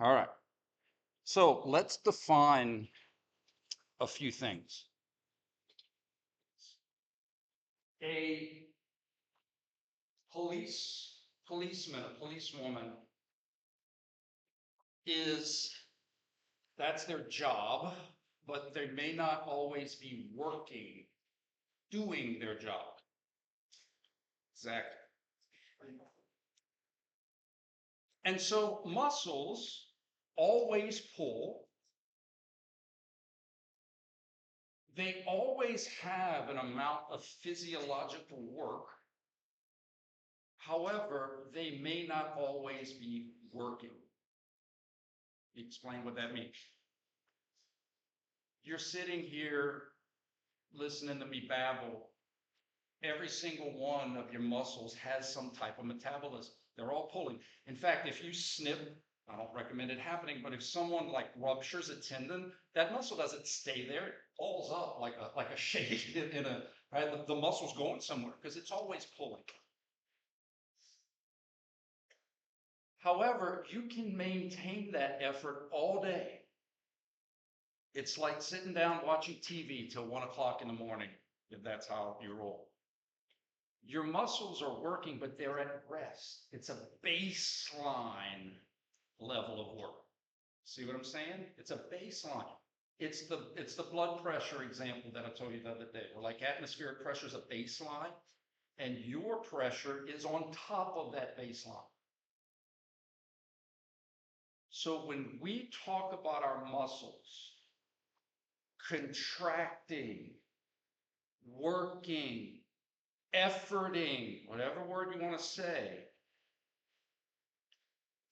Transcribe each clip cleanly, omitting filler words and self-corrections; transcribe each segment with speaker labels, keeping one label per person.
Speaker 1: All right. So let's define a few things. A policeman, a policewoman is that's their job, but they may not always be working, doing their job. Exactly. And so muscles always pull. They always have an amount of physiological work. However, they may not always be working. Explain what that means. You're sitting here listening to me babble. Every single one of your muscles has some type of metabolism. They're all pulling. In fact, if you snip, I don't recommend it happening, but if someone like ruptures a tendon, that muscle doesn't stay there. It falls up like a shade in a, right? The muscle's going somewhere because it's always pulling. However, you can maintain that effort all day. It's like sitting down watching TV till 1 o'clock in the morning, if that's how you roll. Your muscles are working, but they're at rest. It's a baseline level of work. See what I'm saying? It's a baseline. It's the blood pressure example that I told you the other day. Where like atmospheric pressure is a baseline, and your pressure is on top of that baseline. So when we talk about our muscles contracting, working, efforting, whatever word you want to say,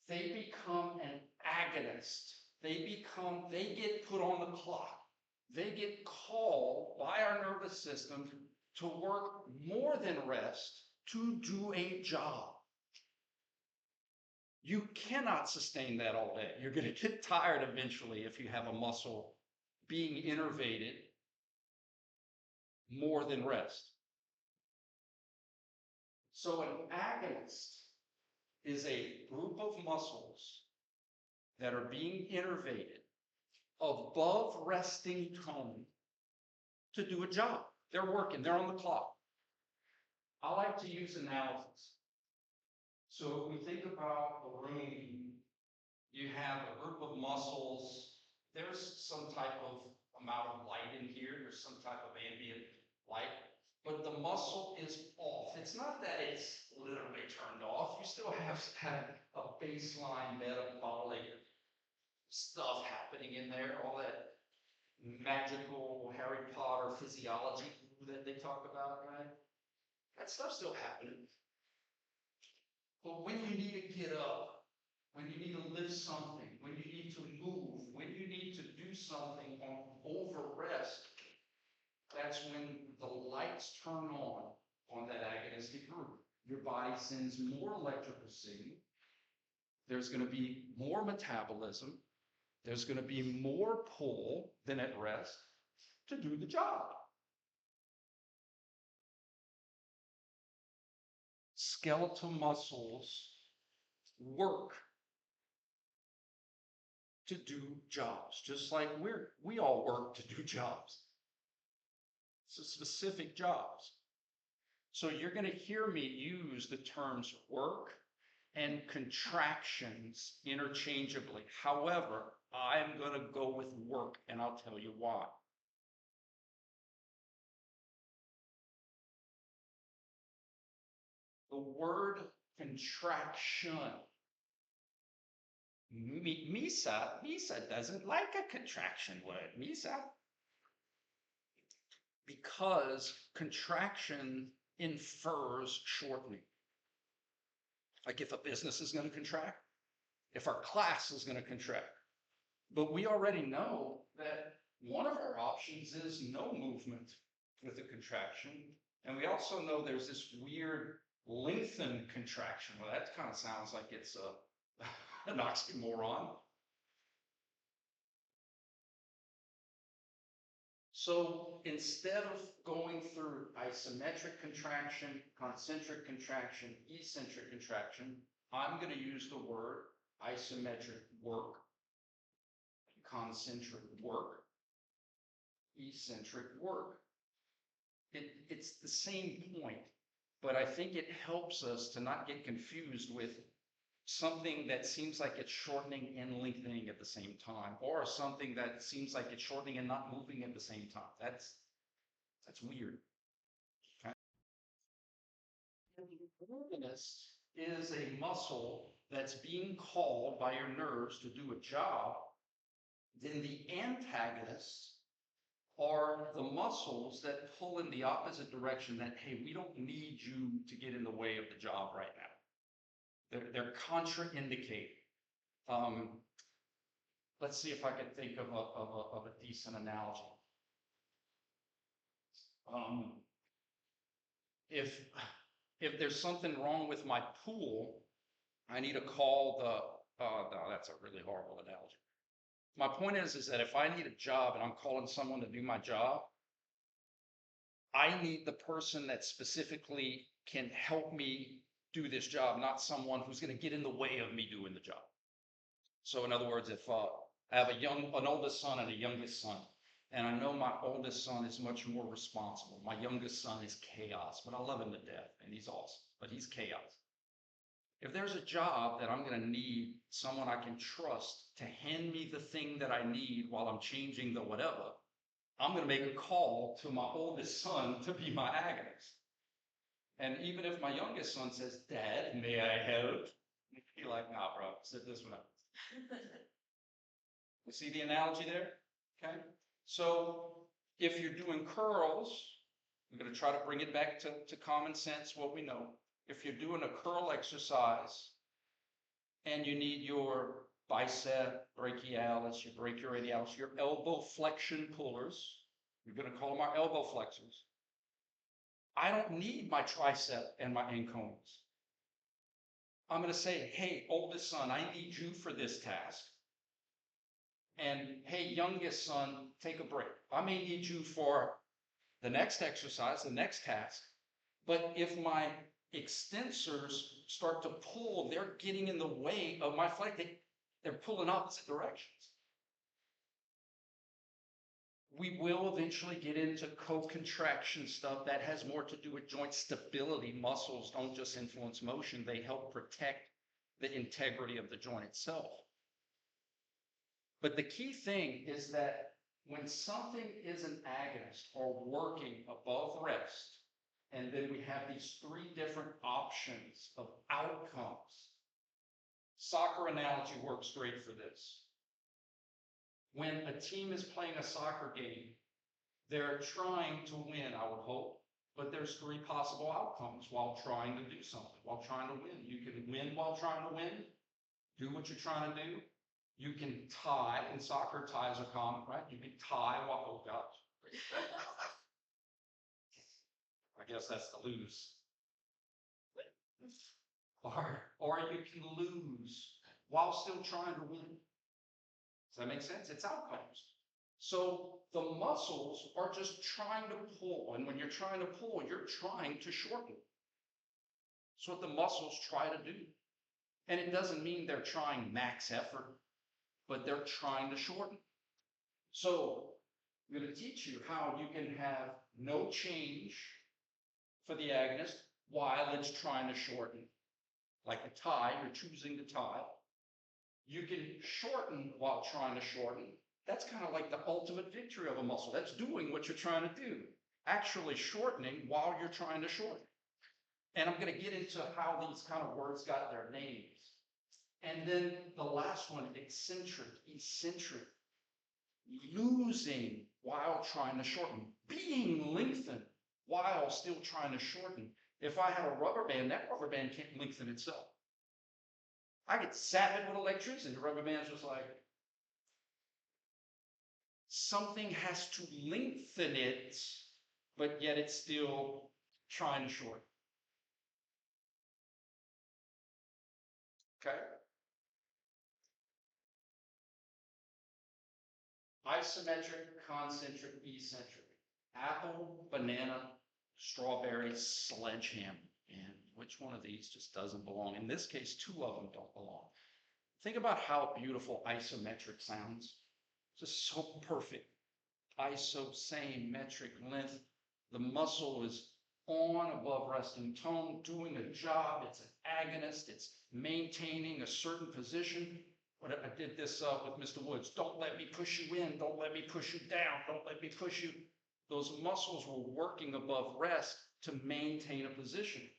Speaker 1: they become an agonist. They get put on the clock. They get called by our nervous system to work more than rest to do a job. You cannot sustain that all day. You're going to get tired eventually if you have a muscle being innervated more than rest. So an agonist is a group of muscles that are being innervated above resting tone to do a job. They're working, they're on the clock. I like to use analogies. So if we think about a room, you have a group of muscles. There's some type of amount of light in here. There's some type of ambient light, but the muscle is off. It's not that it's literally turned off. You still have a baseline metabolic stuff happening in there, all that magical Harry Potter physiology that they talk about, right? That stuff's still happening. But when you need to get up, when you need to lift something, when you need to move, when you need to do something over rest, that's when the lights turn on that agonistic group. Your body sends more electrical signal. There's going to be more metabolism. There's going to be more pull than at rest to do the job. Skeletal muscles work to do jobs, just like we all work to do jobs. So specific jobs. So you're going to hear me use the terms work and contractions interchangeably. However, I'm going to go with work, and I'll tell you why. The word contraction. Misa doesn't like a contraction word, Misa. Because contraction infers shortening. Like if a business is going to contract, if our class is going to contract. But we already know that one of our options is no movement with a contraction. And we also know there's this weird lengthened contraction. Well, that kind of sounds like it's an oxymoron. So instead of going through isometric contraction, concentric contraction, eccentric contraction, I'm going to use the word isometric work, concentric work, eccentric work. It's the same point, but I think it helps us to not get confused with something that seems like it's shortening and lengthening at the same time, or something that seems like it's shortening and not moving at the same time. That's weird. Okay. The agonist is a muscle that's being called by your nerves to do a job. Then the antagonists are the muscles that pull in the opposite direction, that, hey, we don't need you to get in the way of the job right now. They're contraindicated. Let's see if I can think of a decent analogy. If there's something wrong with my pool, I need to call the, no, that's a really horrible analogy. My point is that if I need a job and I'm calling someone to do my job, I need the person that specifically can help me do this job, not someone who's going to get in the way of me doing the job. So in other words, if I have an oldest son and a youngest son, and I know my oldest son is much more responsible. My youngest son is chaos, but I love him to death, and he's awesome, but he's chaos. If there's a job that I'm going to need someone I can trust to hand me the thing that I need while I'm changing the whatever, I'm going to make a call to my oldest son to be my agonist. And even if my youngest son says, "Dad, may I help?" I'd be like, "Nah, bro, sit this one up." You see the analogy there? Okay. So if you're doing curls, I'm going to try to bring it back to common sense, what we know. If you're doing a curl exercise and you need your bicep brachialis, your brachioradialis, your elbow flexion pullers, you're going to call them our elbow flexors. I don't need my tricep and my ancones. I'm going to say, "Hey, oldest son, I need you for this task." And "Hey, youngest son, take a break. I may need you for the next exercise, the next task." But if my extensors start to pull, they're getting in the way of my flex. They're pulling opposite directions. We will eventually get into co-contraction stuff that has more to do with joint stability. Muscles don't just influence motion, they help protect the integrity of the joint itself. But the key thing is that when something is an agonist or working above rest, and then we have these three different options of outcomes. Soccer analogy works great for this. When a team is playing a soccer game, they're trying to win, I would hope, but there's three possible outcomes while trying to do something, while trying to win. You can win while trying to win, do what you're trying to do. You can tie, and soccer ties are common, right? You can tie while, oh gosh. I guess that's the lose. Or you can lose while still trying to win. Does that make sense? It's outcomes. So the muscles are just trying to pull, and when you're trying to pull, you're trying to shorten. That's what the muscles try to do. And it doesn't mean they're trying max effort, but they're trying to shorten. So I'm going to teach you how you can have no change for the agonist while it's trying to shorten. Like a tie, you're choosing to tie. You can shorten while trying to shorten. That's kind of like the ultimate victory of a muscle. That's doing what you're trying to do. Actually shortening while you're trying to shorten. And I'm going to get into how these kind of words got their names. And then the last one, eccentric, losing while trying to shorten, being lengthened while still trying to shorten. If I had a rubber band, that rubber band can't lengthen itself. I get zapped with electricity. The rubber band's just like, something has to lengthen it, but yet it's still trying to shorten. Okay? Isometric, concentric, eccentric. Apple, banana, strawberry, sledgehammer. And which one of these just doesn't belong? In this case, two of them don't belong. Think about how beautiful isometric sounds. Just so perfect. Iso, same metric length. The muscle is on above resting tone, doing a job. It's an agonist. It's maintaining a certain position. But I did this with Mr. Woods. Don't let me push you in. Don't let me push you down. Don't let me push you. Those muscles were working above rest to maintain a position.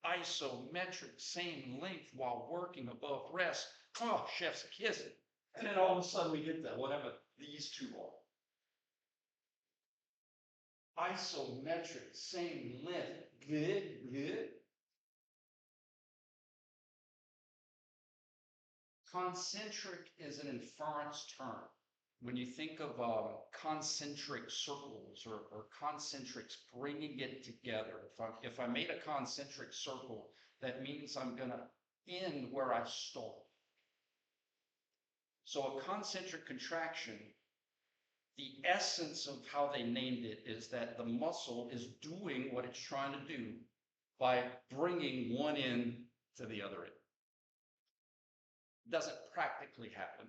Speaker 1: Isometric, same length while working above rest. Oh, chef's kiss. And then all of a sudden we get that, whatever these two are. Isometric, same length. Good, good. Concentric is an inference term. When you think of concentric circles or concentrics, bringing it together. If I made a concentric circle, that means I'm going to end where I start. So a concentric contraction, the essence of how they named it is that the muscle is doing what it's trying to do by bringing one end to the other end. It doesn't practically happen,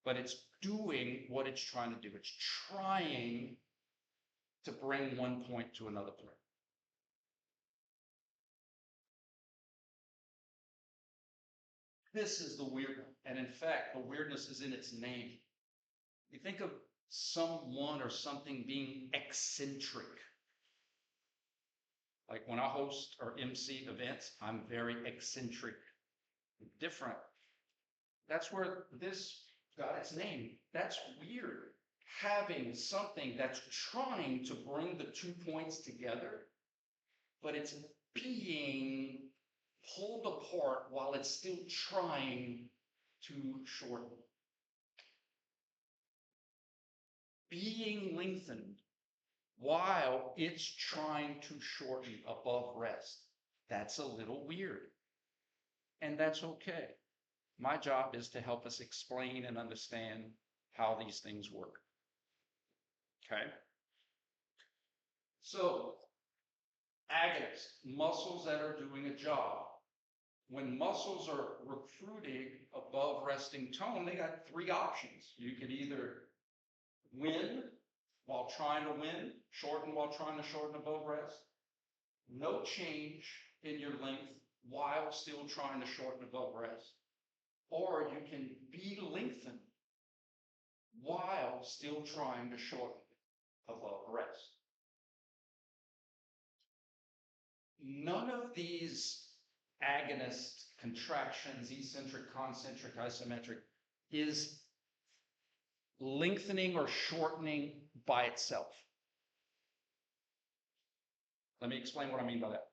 Speaker 1: but it's doing what it's trying to do. It's trying to bring one point to another point. This is the weird one. And in fact, the weirdness is in its name. You think of someone or something being eccentric. Like when I host or MC events, I'm very eccentric, different. That's where this got its name. That's weird. Having something that's trying to bring the 2 points together, but it's being pulled apart while it's still trying to shorten. Being lengthened while it's trying to shorten above rest. That's a little weird. And that's okay. My job is to help us explain and understand how these things work. Okay? So, agonists, muscles that are doing a job. When muscles are recruiting above resting tone, they got 3 options. You could either win while trying to win, shorten while trying to shorten above rest, no change in your length while still trying to shorten above rest, or you can be lengthened while still trying to shorten above rest. None of these agonist contractions, eccentric, concentric, isometric, is lengthening or shortening by itself. Let me explain what I mean by that.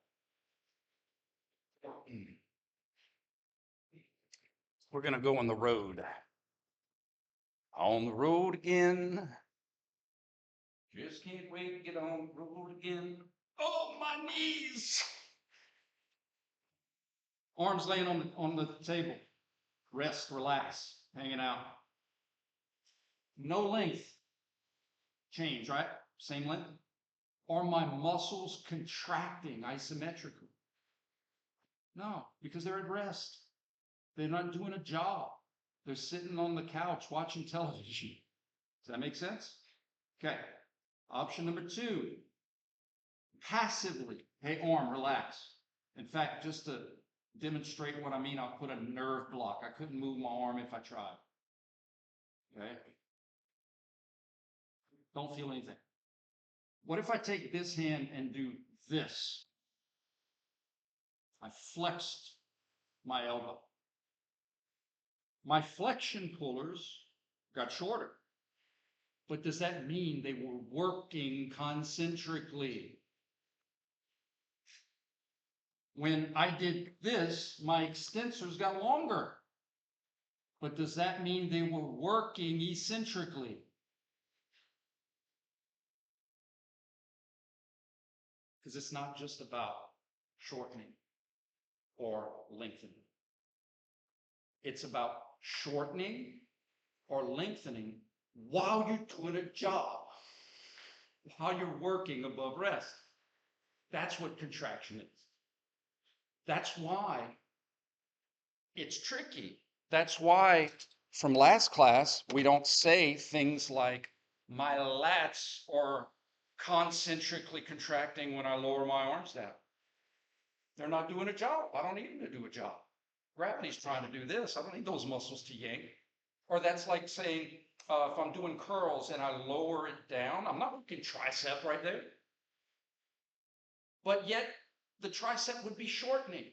Speaker 1: We're going to go on the road. On the road again. Just can't wait to get on the road again. Oh, my knees! Arms laying on the table. Rest, relax, hanging out. No length change, right? Same length. Are my muscles contracting isometrically? No, because they're at rest. They're not doing a job. They're sitting on the couch watching television. Does that make sense? Okay. Option number 2. Passively. Hey, arm, relax. In fact, just to demonstrate what I mean, I'll put a nerve block. I couldn't move my arm if I tried. Okay? Don't feel anything. What if I take this hand and do this? I flexed my elbow. My flexion pullers got shorter. But does that mean they were working concentrically? When I did this, my extensors got longer. But does that mean they were working eccentrically? Because it's not just about shortening or lengthening. It's about shortening or lengthening while you're doing a job, while you're working above rest. That's what contraction is. That's why it's tricky. That's why from last class, we don't say things like my lats are concentrically contracting when I lower my arms down. They're not doing a job. I don't need them to do a job. Gravity's trying to do this. I don't need those muscles to yank. Or that's like saying, if I'm doing curls and I lower it down, I'm not working tricep right there. But yet the tricep would be shortening.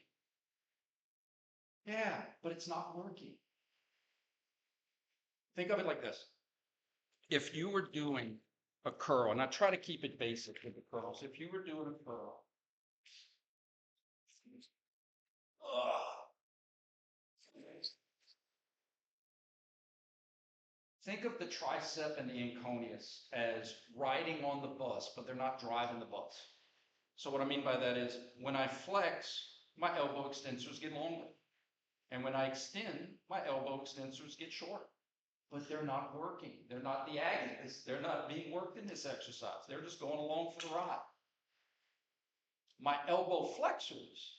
Speaker 1: Yeah, but it's not working. Think of it like this. If you were doing a curl, and I try to keep it basic with the curls, if you were doing a curl, think of the tricep and the inconius as riding on the bus, but they're not driving the bus. So what I mean by that is when I flex, my elbow extensors get longer. And when I extend, my elbow extensors get shorter. But they're not working. They're not the agonists. They're not being worked in this exercise. They're just going along for the ride. My elbow flexors,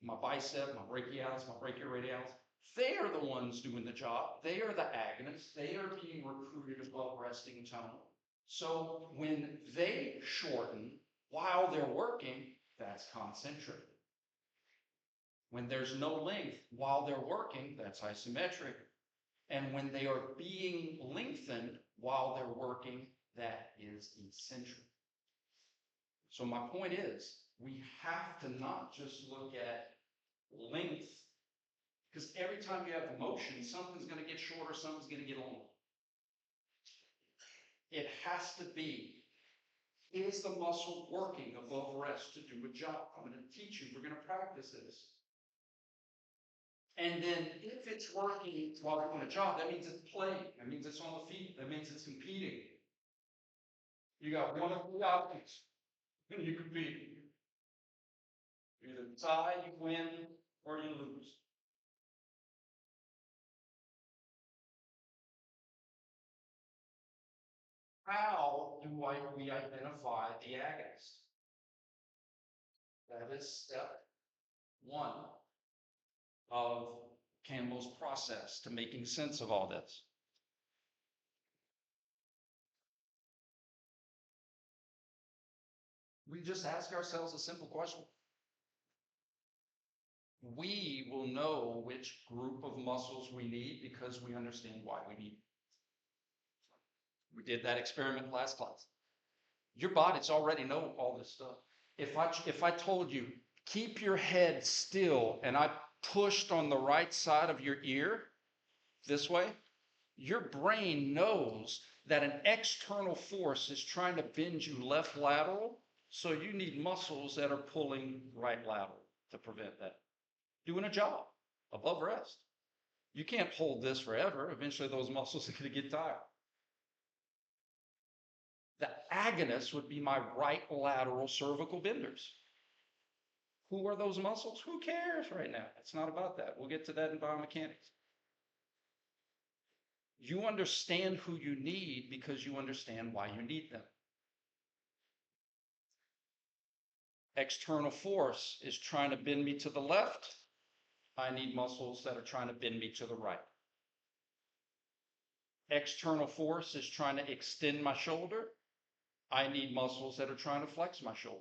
Speaker 1: my bicep, my brachialis, my brachioradialis, they are the ones doing the job. They are the agonists. They are being recruited above resting tone. So when they shorten while they're working, that's concentric. When there's no length while they're working, that's isometric. And when they are being lengthened while they're working, that is eccentric. So my point is, we have to not just look at length, because every time you have motion, something's going to get shorter, something's going to get longer. It has to be, is the muscle working above rest to do a job? I'm going to teach you, we're going to practice this. And then if it's working while doing a job, that means it's playing. That means it's on the feet. That means it's competing. You got one of the options. You compete. You either tie, you win, or you lose. How do we identify the agonist? That is step one of Campbell's process to making sense of all this. We just ask ourselves a simple question. We will know which group of muscles we need because we understand why we need them. We did that experiment last class. Your body's already know all this stuff. If I told you, keep your head still, and I pushed on the right side of your ear this way, your brain knows that an external force is trying to bend you left lateral, so you need muscles that are pulling right lateral to prevent that. Doing a job above rest. You can't hold this forever. Eventually those muscles are going to get tired. The agonist would be my right lateral cervical benders. Who are those muscles? Who cares right now? It's not about that. We'll get to that in biomechanics. You understand who you need because you understand why you need them. External force is trying to bend me to the left. I need muscles that are trying to bend me to the right. External force is trying to extend my shoulder. I need muscles that are trying to flex my shoulder.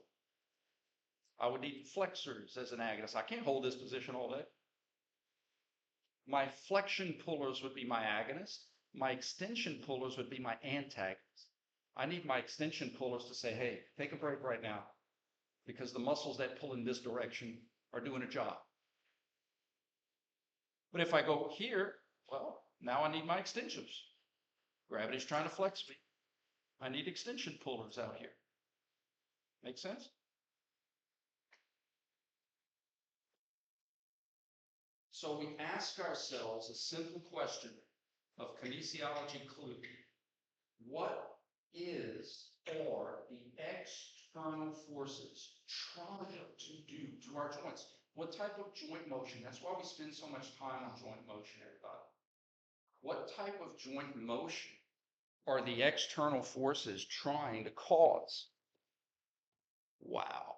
Speaker 1: I would need flexors as an agonist. I can't hold this position all day. My flexion pullers would be my agonist. My extension pullers would be my antagonist. I need my extension pullers to say, hey, take a break right now, because the muscles that pull in this direction are doing a job. But if I go here, well, now I need my extensions. Gravity's trying to flex me. I need extension pullers out here. Make sense? So we ask ourselves a simple question of kinesiology clue. What is or the external forces trying to do to our joints? What type of joint motion? That's why we spend so much time on joint motion, everybody. What type of joint motion are the external forces trying to cause? Wow.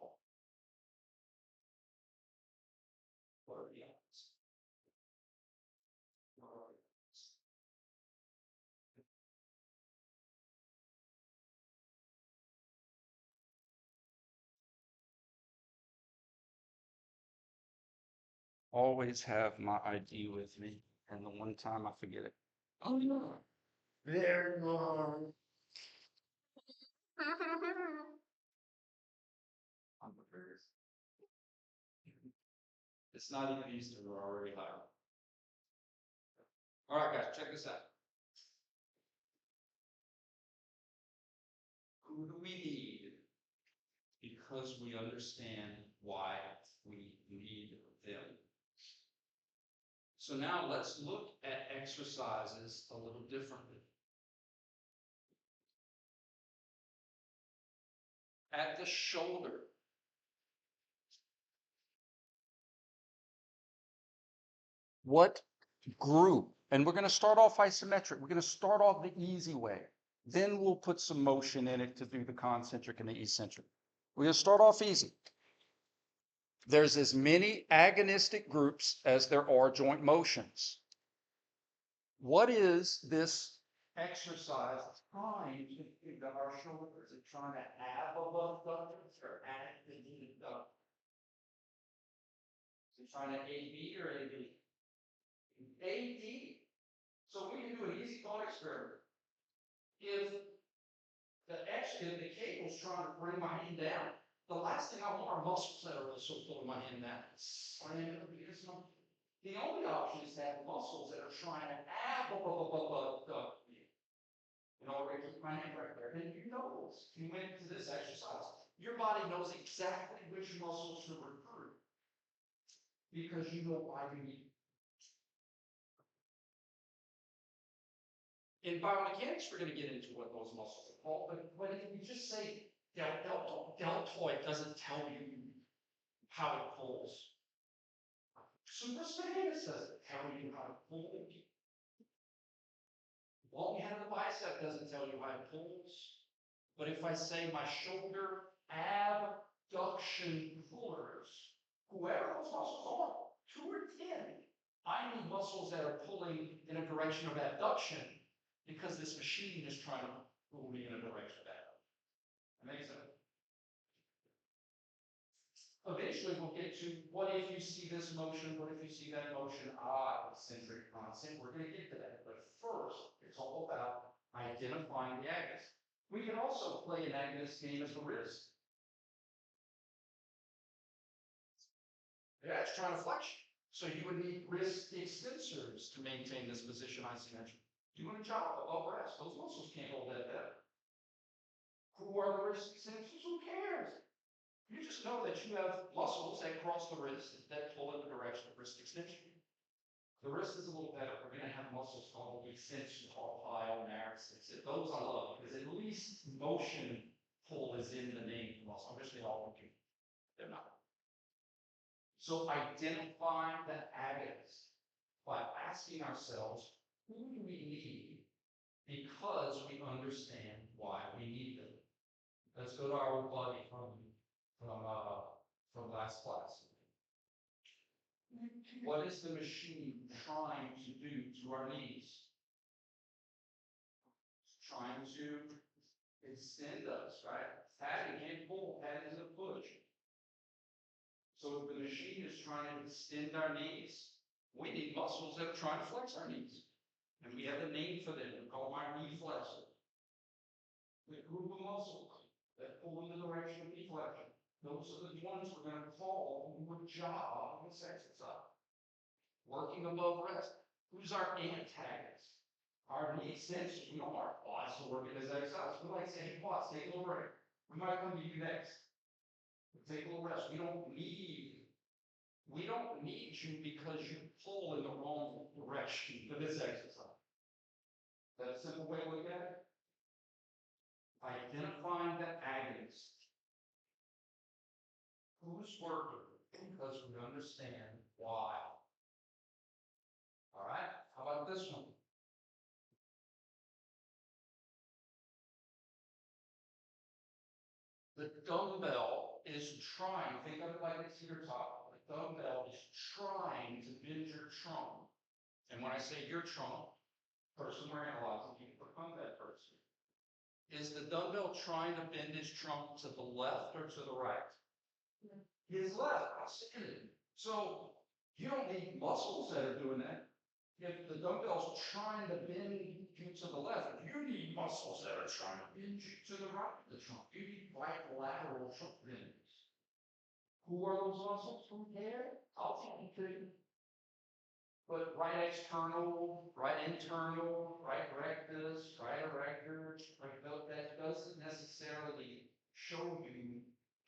Speaker 1: always have my ID with me, and the one time I forget it. Oh no. There you are. I'm prepared. It's not even Easter, we're already high. All right, guys, check this out. Who do we need? Because we understand why we need them. So now let's look at exercises a little differently. At the shoulder, what group? And we're going to start off isometric. We're going to start off the easy way. Then we'll put some motion in it to do the concentric and the eccentric. We're going to start off easy. There's as many agonistic groups as there are joint motions. What is this exercise trying to do to our shoulders? Is it trying to have abductors or add the abductors? Is it trying to AB or AB? AD. So we can do an easy thought experiment. If the cable's trying to bring my hand down, the last thing I want are muscles that are also pulling my hand down. Slam it up against them. The only option is to have muscles that are trying to abduct me in order to keep my hand right there. And you know this. You went into this exercise. Your body knows exactly which muscles to recruit because you know why you need. In biomechanics, we're going to get into what those muscles are called, but if you just say deltoid doesn't tell you how it pulls. Supraspinatus doesn't tell you how to pull. Long head of the bicep doesn't tell you how it pulls. But if I say my shoulder abduction pullers, whoever those muscles are, 2 or 10, I need muscles that are pulling in a direction of abduction because this machine is trying to pull me in a direction of abduction. That makes sense? Eventually we'll get to what if you see this motion, what if you see that motion, eccentric, concentric, we're going to get to that. But first, it's all about identifying the agonist. We can also play an agonist game as the wrist. Yeah, it's trying to flex. So you would need wrist extensors to maintain this position isometric. Doing a job above rest, those muscles can't hold that better. Who are the wrist extensors? Who cares? You just know that you have muscles that cross the wrist that pull in the direction of wrist extension. The wrist is a little better. We're going to have muscles called extension, called plyomeris. Those I love because at least motion pull is in the name of the muscle. I wish they all would be. They're not. So identifying the agonist by asking ourselves, who do we need? Because we understand why we need them. Let's go to our old buddy from last class. What is the machine trying to do to our knees? It's trying to extend us, right? Padding and pull, padding is a push. So if the machine is trying to extend our knees, we need muscles that are trying to flex our knees. And we have a name for them. We call them our knee flexors. The group of muscles that pull in the direction of knee flexion. Those are the ones we're going to call your job on this exercise. Working above rest. Who's our antagonist? Our knee extensors. We don't want our quads to work in this exercise. We like to say, hey, quads, take a little break. We might come to you next. Take a little rest. We don't need you because you pull in the wrong direction for this exercise. That's a simple way to look at it. Identifying the agonist. Who's working? Because we understand why. All right, how about this one? The dumbbell is trying, think of it like it's your top. The dumbbell is trying to bend your trunk. And when I say your trunk, person we're analyzing, you can become that person. Is the dumbbell trying to bend his trunk to the left or to the right? His left. Outstanding. So You don't need muscles that are doing that. If the dumbbell's trying to bend you to the left, you need muscles that are trying to bend you to the right of the trunk. You need right lateral trunk bends. Who are those muscles? Who care? I'll tell you too. But right external, right internal, right rectus, right erector, right belt, that doesn't necessarily show you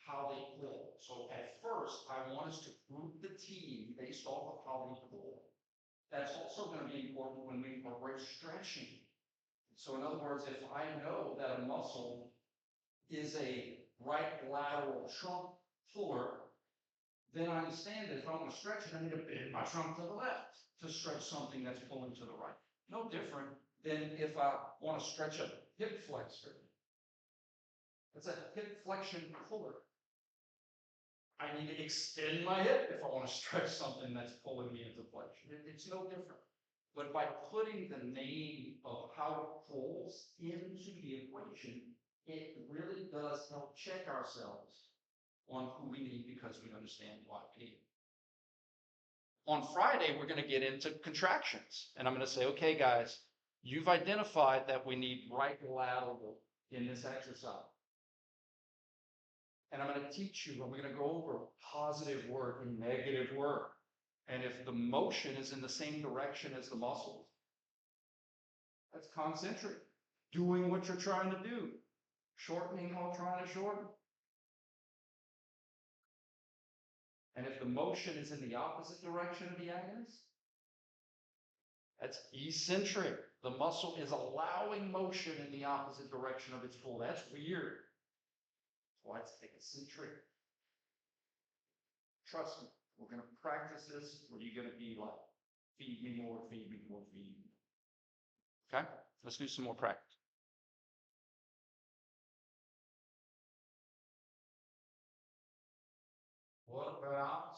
Speaker 1: how they pull. So at first, I want us to group the team based off of how they pull. That's also going to be important when we incorporate stretching. So in other words, if I know that a muscle is a right lateral trunk puller, then I understand that if I want to stretch it, I need to bend my trunk to the left to stretch something that's pulling to the right. No different than if I want to stretch a hip flexor. It's a hip flexion puller. I need to extend my hip if I want to stretch something that's pulling me into flexion. It's no different. But by putting the name of how it pulls into the equation, it really does help check ourselves on who we need because we understand why we need it. On Friday, we're going to get into contractions. And I'm going to say, okay, guys, you've identified that we need right lateral in this exercise. And I'm going to teach you, and we're going to go over positive work and negative work. And if the motion is in the same direction as the muscles, that's concentric. Doing what you're trying to do. Shortening while trying to shorten. And if the motion is in the opposite direction of the agonist, that's eccentric. The muscle is allowing motion in the opposite direction of its pull. That's weird. That's why it's eccentric. Trust me, we're going to practice this where you're going to be like, feed me more, feed me more, feed me more. Okay? Let's do some more practice. What about,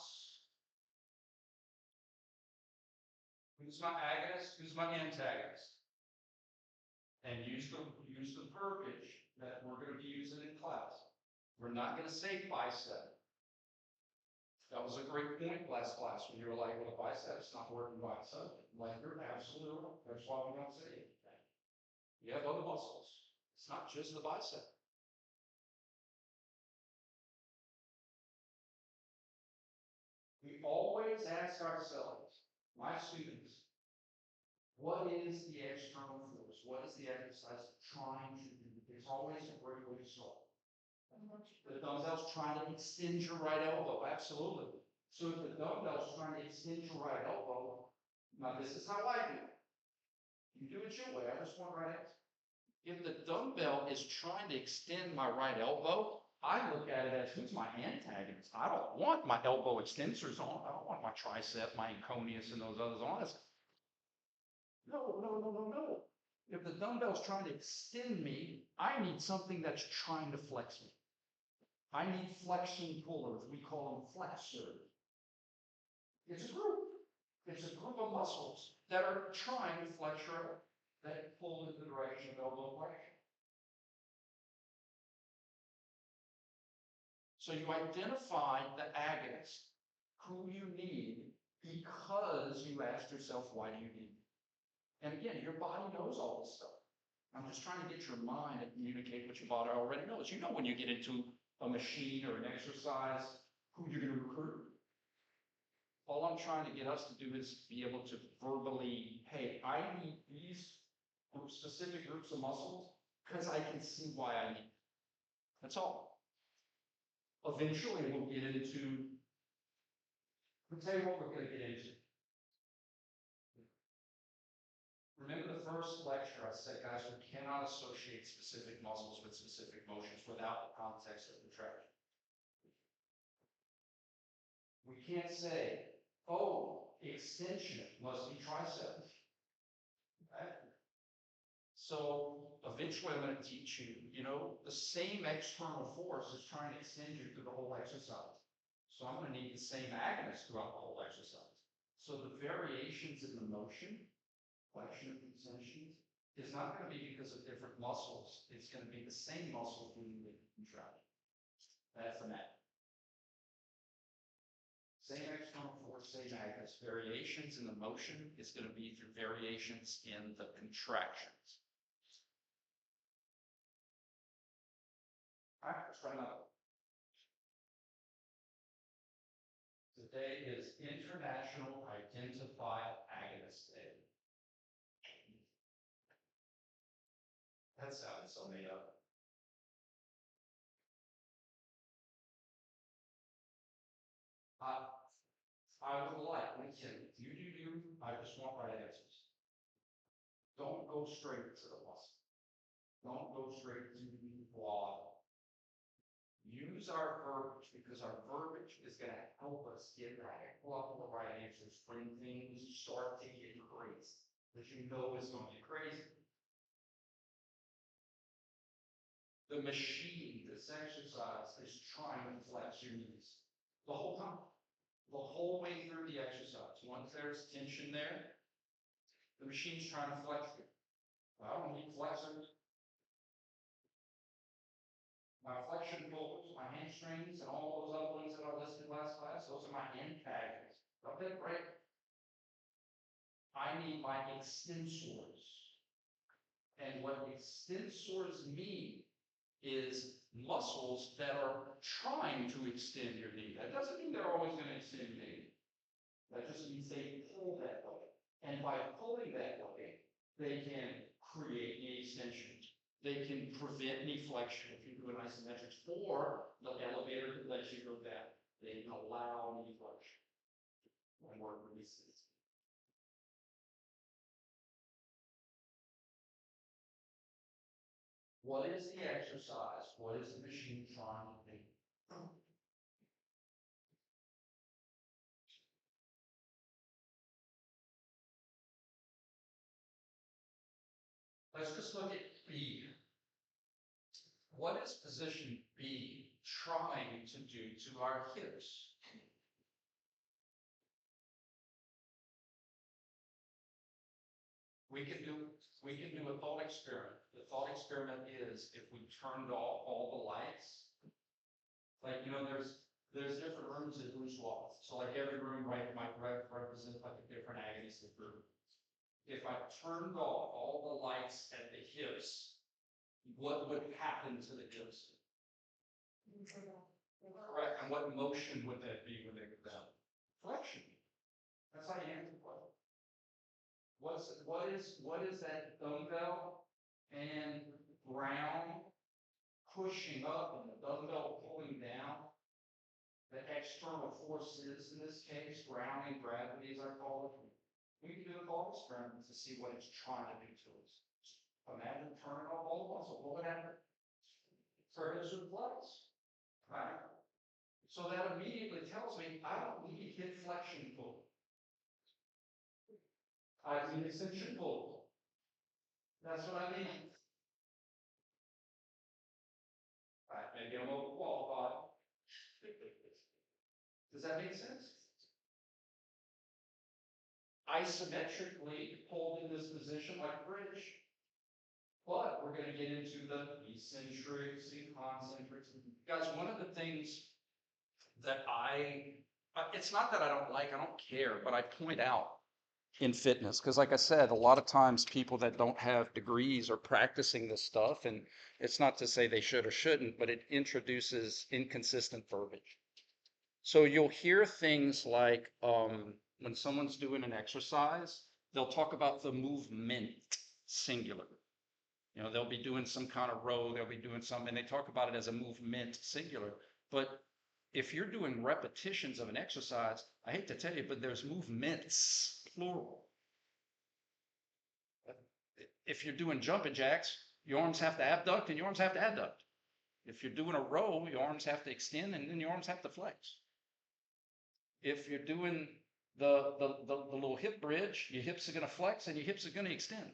Speaker 1: who's my agonist? Who's my antagonist? And use the verbiage that we're going to be using in class. We're not going to say bicep. That was a great point last class when you were like, well, the bicep's not working by itself. Like, you're absolutely right. That's why we don't say it. You have other muscles. It's not just the bicep. We always ask ourselves, my students, what is the external force? What is the exercise trying to do? It's always a great way to start. The dumbbell's trying to extend your right elbow, absolutely. So if the dumbbell's trying to extend your right elbow, now this is how I do it. You do it your way, I just want right answer. If the dumbbell is trying to extend my right elbow, I look at it as who's my antagonist. I don't want my elbow extensors on. I don't want my tricep, my KNES, and those others on. No. If the dumbbell's trying to extend me, I need something that's trying to flex me. I need flexion pullers. We call them flexors. It's a group. It's a group of muscles that are trying to flex your elbow, that pull in the direction of elbow flexion. So you identify the agonist, who you need, because you asked yourself, why do you need it? And again, your body knows all this stuff. I'm just trying to get your mind to communicate what your body already knows. You know when you get into a machine or an exercise, who you're going to recruit. All I'm trying to get us to do is be able to verbally, hey, I need these specific groups of muscles because I can see why I need them. That's all. Eventually, we'll get into, I'll tell you what we're going to get into. Remember the first lecture I said, guys, we cannot associate specific muscles with specific motions without the context of contraction. We can't say, oh, extension must be triceps. Right? So eventually I'm going to teach you, the same external force is trying to extend you through the whole exercise. So I'm going to need the same agonist throughout the whole exercise. So the variations in the motion, flexion and extensions, is not going to be because of different muscles. It's going to be the same muscle doing the contraction. That's the math. Same external force, same agonist. Variations in the motion is going to be through variations in the contractions. All right, let's try another. Today is International Identified Agonist Day. That sounded so made up. I would like, again, you do you, I just want right answers. Don't go straight to the muscle. Don't go straight to the broad. Use our verbiage because our verbiage is going to help us get that couple of right answers when things start to get crazy. That you know is going to be crazy. The machine, this exercise, is trying to flex your knees the whole time. The whole way through the exercise. Once there's tension there, the machine's trying to flex you. I don't need flexors. My flexion pulls, my hamstrings, and all those other ones that I listed last class, those are my antagonists. Okay, right? I need my extensors. And what extensors mean is muscles that are trying to extend your knee. That doesn't mean they're always going to extend your knee. That just means they pull that way. And by pulling that way, they can create knee extension. They can prevent knee flexion if you do an isometric, or the elevator that lets you go down. They can allow knee flexion and work releases. What is the exercise? What is the machine trying to do? Let's just look at B. What is position B trying to do to our hips? We can do a thought experiment. The thought experiment is if we turned off all the lights, like there's different rooms at Bruce Wallace. So like every room might represent like a different agonistic group. If I turned off all the lights at the hips, what would happen to the hips? Correct. And what motion would that be when they go down? Flexion. That's how you answer the question. What is that dumbbell and ground pushing up and the dumbbell pulling down? The external forces in this case, ground and gravity as I call it. We can do a thought experiment to see what it's trying to do to us. Imagine turning off all the muscle. What would happen? Turtles would flex. Right? So that immediately tells me I don't need hip flexion pull. I need extension pull. That's what I need. Right, maybe I'm overqualified. Does that make sense? Isometrically pulled in this position like a bridge. But we're going to get into the eccentrics and concentrics. Guys, one of the things that it's not that I don't like, I don't care, but I point out in fitness, because like I said, a lot of times people that don't have degrees are practicing this stuff, and it's not to say they should or shouldn't, but it introduces inconsistent verbiage. So you'll hear things like when someone's doing an exercise, they'll talk about the movement singular. You know, they'll be doing some kind of row, they'll be doing something, and they talk about it as a movement singular. But if you're doing repetitions of an exercise, I hate to tell you, but there's movements, plural. If you're doing jumping jacks, your arms have to abduct and your arms have to adduct. If you're doing a row, your arms have to extend and then your arms have to flex. If you're doing the little hip bridge, your hips are going to flex and your hips are going to extend.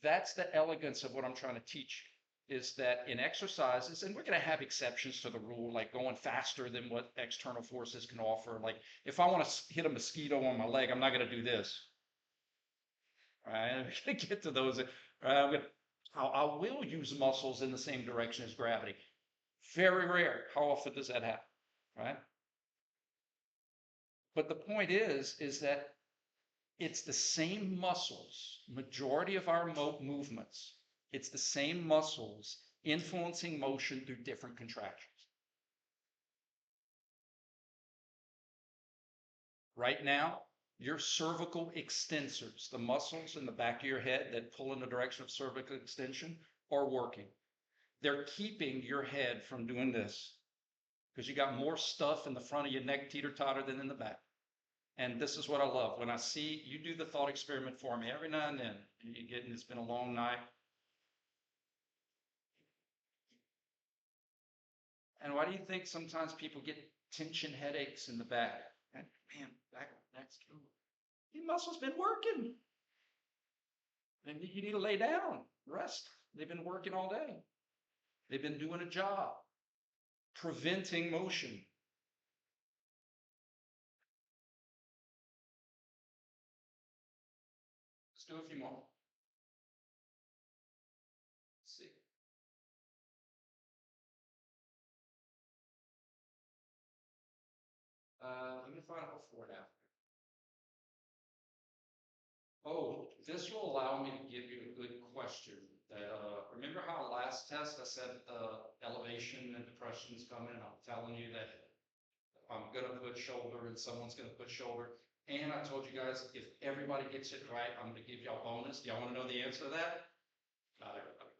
Speaker 1: That's the elegance of what I'm trying to teach, is that in exercises, and we're going to have exceptions to the rule, like going faster than what external forces can offer. Like if I want to hit a mosquito on my leg, I'm not going to do this. All right, I'm going to get to those. I will use muscles in the same direction as gravity. Very rare. How often does that happen, right? But the point is that it's the same muscles, majority of our movements, it's the same muscles influencing motion through different contractions. Right now, your cervical extensors, the muscles in the back of your head that pull in the direction of cervical extension, are working. They're keeping your head from doing this because you got more stuff in the front of your neck teeter-totter than in the back. And this is what I love. When I see you do the thought experiment for me every now and then, and you get, and it's been a long night. And why do you think sometimes people get tension headaches in the back? And man, back neck's killing. Your muscles been working. And you need to lay down, rest. They've been working all day. They've been doing a job, preventing motion. Let's do a few more. Let's see. Let me find out before and after. Oh, this will allow me to give you a good question. That remember how last test I said elevation and depression is coming, and I'm telling you that I'm gonna put shoulder and someone's gonna put shoulder. And I told you guys if everybody gets it right, I'm gonna give y'all bonus. Do y'all want to know the answer to that? Not everybody.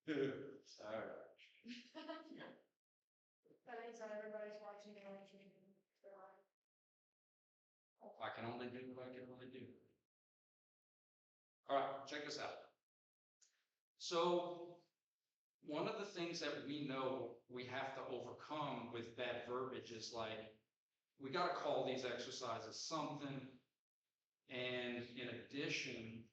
Speaker 1: All right.
Speaker 2: That means not everybody's watching and watching.
Speaker 1: I can only do what I can only do. All right, check this out. So one of the things that we know we have to overcome with bad verbiage is like, we got to call these exercises something. And in addition,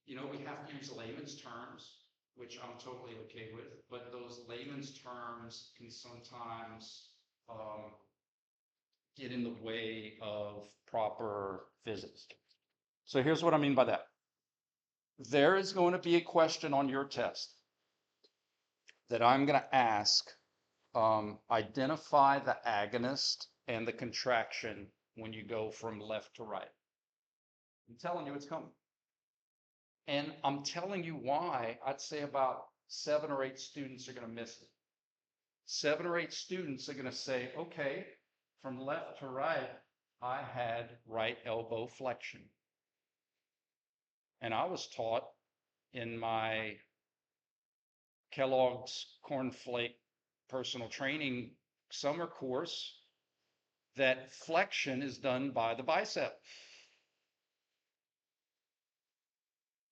Speaker 1: we have to use layman's terms, which I'm totally okay with, but those layman's terms can sometimes get in the way of proper physics. So here's what I mean by that. There is going to be a question on your test that I'm going to ask. Identify the agonist and the contraction when you go from left to right. I'm telling you it's coming. And I'm telling you why. I'd say about 7 or 8 students are going to miss it. 7 or 8 students are going to say, okay, from left to right, I had right elbow flexion. And I was taught in my Kellogg's Cornflake personal training summer course that flexion is done by the bicep.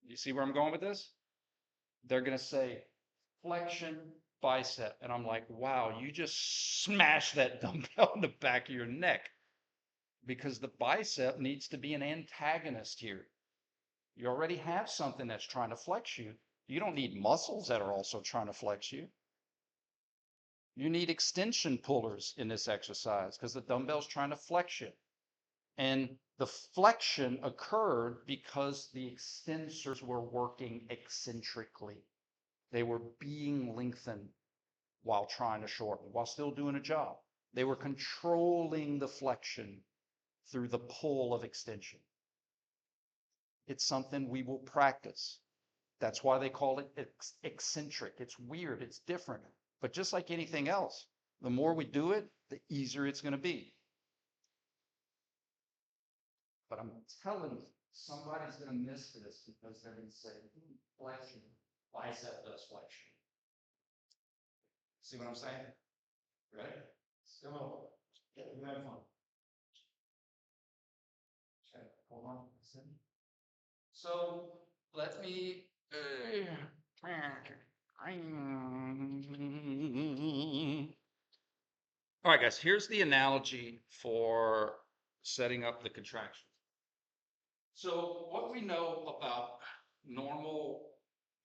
Speaker 1: You see where I'm going with this? They're going to say flexion, bicep. And I'm like, wow, you just smashed that dumbbell in the back of your neck because the bicep needs to be an antagonist here. You already have something that's trying to flex you. You don't need muscles that are also trying to flex you. You need extension pullers in this exercise because the dumbbell's trying to flex you. And the flexion occurred because the extensors were working eccentrically. They were being lengthened while trying to shorten, while still doing a job. They were controlling the flexion through the pull of extension. It's something we will practice. That's why they call it eccentric. It's weird, it's different. But just like anything else, the more we do it, the easier it's going to be. But I'm telling you, somebody's going to miss this because they're going to say, flexion, bicep does flexion. See what I'm saying? Ready? Go. Get the microphone. Okay, hold on. So let me. All right, guys, here's the analogy for setting up the contraction. So what we know about normal,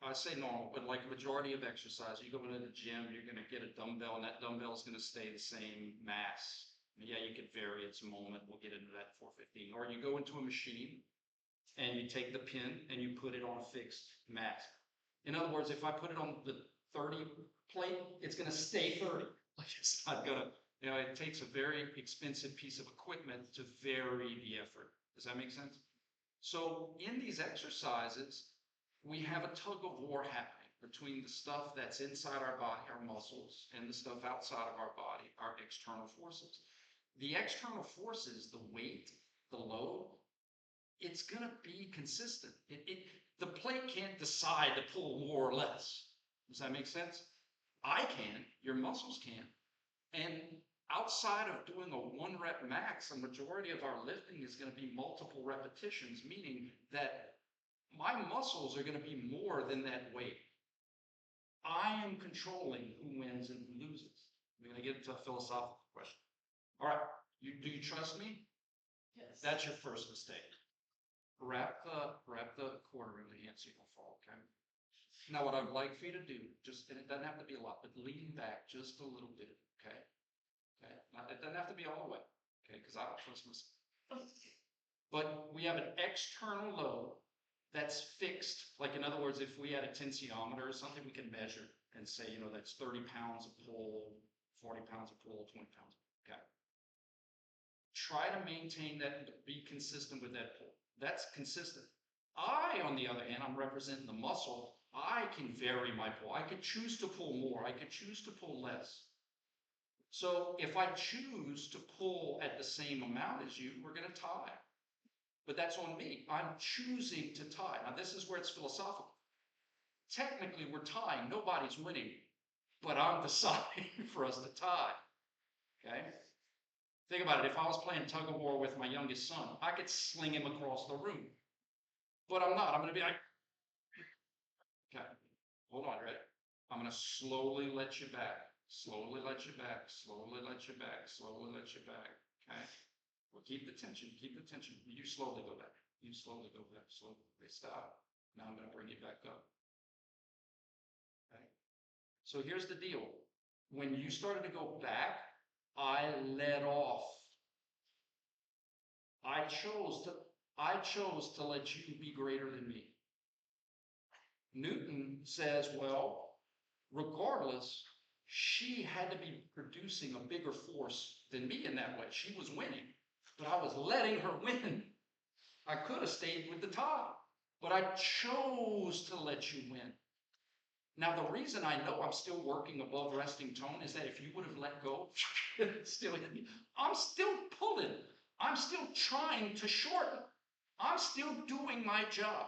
Speaker 1: I say normal, but like majority of exercise, you go into the gym, you're going to get a dumbbell, and that dumbbell is going to stay the same mass. Yeah, you could vary its moment. We'll get into that 415. Or you go into a machine, and you take the pin and you put it on a fixed mass. In other words, if I put it on the 30 plate, it's going to stay 30. Like it's not going to, it takes a very expensive piece of equipment to vary the effort. Does that make sense? So in these exercises, we have a tug of war happening between the stuff that's inside our body, our muscles, and the stuff outside of our body, our external forces. The external forces, the weight, the load, it's going to be consistent. The plate can't decide to pull more or less. Does that make sense? I can, your muscles can. And outside of doing a 1 rep max, a majority of our lifting is going to be multiple repetitions, meaning that my muscles are going to be more than that weight. I am controlling who wins and who loses. I'm going to get into a philosophical question. All right, do you trust me?
Speaker 2: Yes.
Speaker 1: That's your first mistake. Wrap the quarter in the hand so you don't fall, okay? Now what I'd like for you to do, and it doesn't have to be a lot, but lean back just a little bit, okay? Okay, now, it doesn't have to be all the way, okay, because I don't trust myself. But we have an external load that's fixed. Like in other words, if we had a tensiometer or something, we can measure and say, that's 30 pounds of pull, 40 pounds of pull, 20 pounds, okay? Try to maintain that and be consistent with that pull. That's consistent. I, on the other hand, I'm representing the muscle. I can vary my pull. I could choose to pull more. I could choose to pull less. So if I choose to pull at the same amount as you, we're going to tie. But that's on me. I'm choosing to tie. Now, this is where it's philosophical. Technically, we're tying. Nobody's winning. But I'm deciding for us to tie. Okay? Think about it. If I was playing tug of war with my youngest son, I could sling him across the room. But I'm not. I'm going to be like, okay, hold on, ready? I'm going to slowly let you back. Slowly let you back. Slowly let you back. Slowly let you back. Okay? Well, keep the tension. Keep the tension. You slowly go back. You slowly go back. Slowly. They stop. Now I'm going to bring you back up. Okay? So here's the deal. When you started to go back, I let off. I chose to let you be greater than me. Newton says, well, regardless, she had to be producing a bigger force than me in that way. She was winning, but I was letting her win. I could have stayed with the tie, but I chose to let you win. Now, the reason I know I'm still working above resting tone is that if you would have let go, I'm still pulling. I'm still trying to shorten. I'm still doing my job.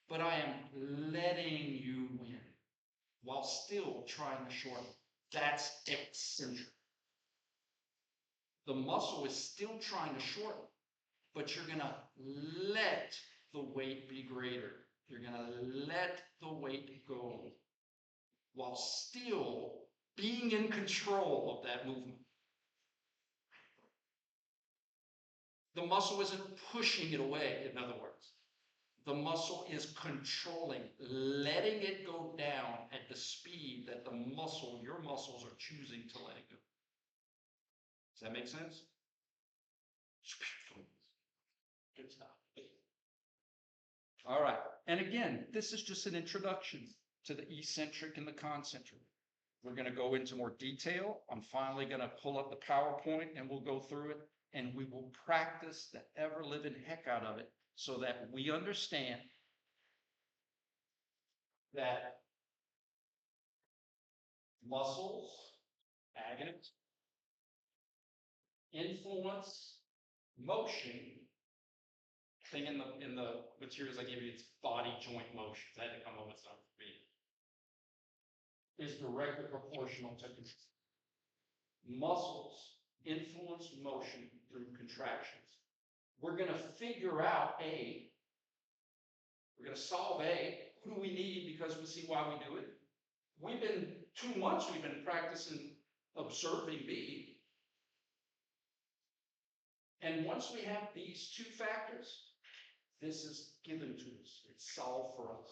Speaker 1: But I am letting you win while still trying to shorten. That's eccentric. The muscle is still trying to shorten, but you're going to let the weight be greater. You're going to let the weight go while still being in control of that movement. The muscle isn't pushing it away, in other words. The muscle is controlling, letting it go down at the speed that your muscles are choosing to let it go. Does that make sense? Good stuff. All right. And again, this is just an introduction to the eccentric and the concentric. We're going to go into more detail. I'm finally going to pull up the PowerPoint and we'll go through it and we will practice the ever-living heck out of it so that we understand that muscles, agonists, influence, motion, thing in the materials I gave you, it's body joint motion. I had to come up with something for me. Is directly proportional to muscles influence motion through contractions. We're going to figure out A. We're going to solve A. Who do we need because we see why we do it? 2 months we've been practicing observing B. And once we have these 2 factors, this is given to us. It's solved for us.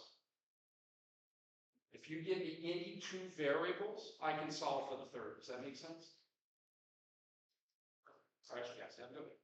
Speaker 1: If you give me any 2 variables, I can solve for the third. Does that make sense? All right, you guys have a good one.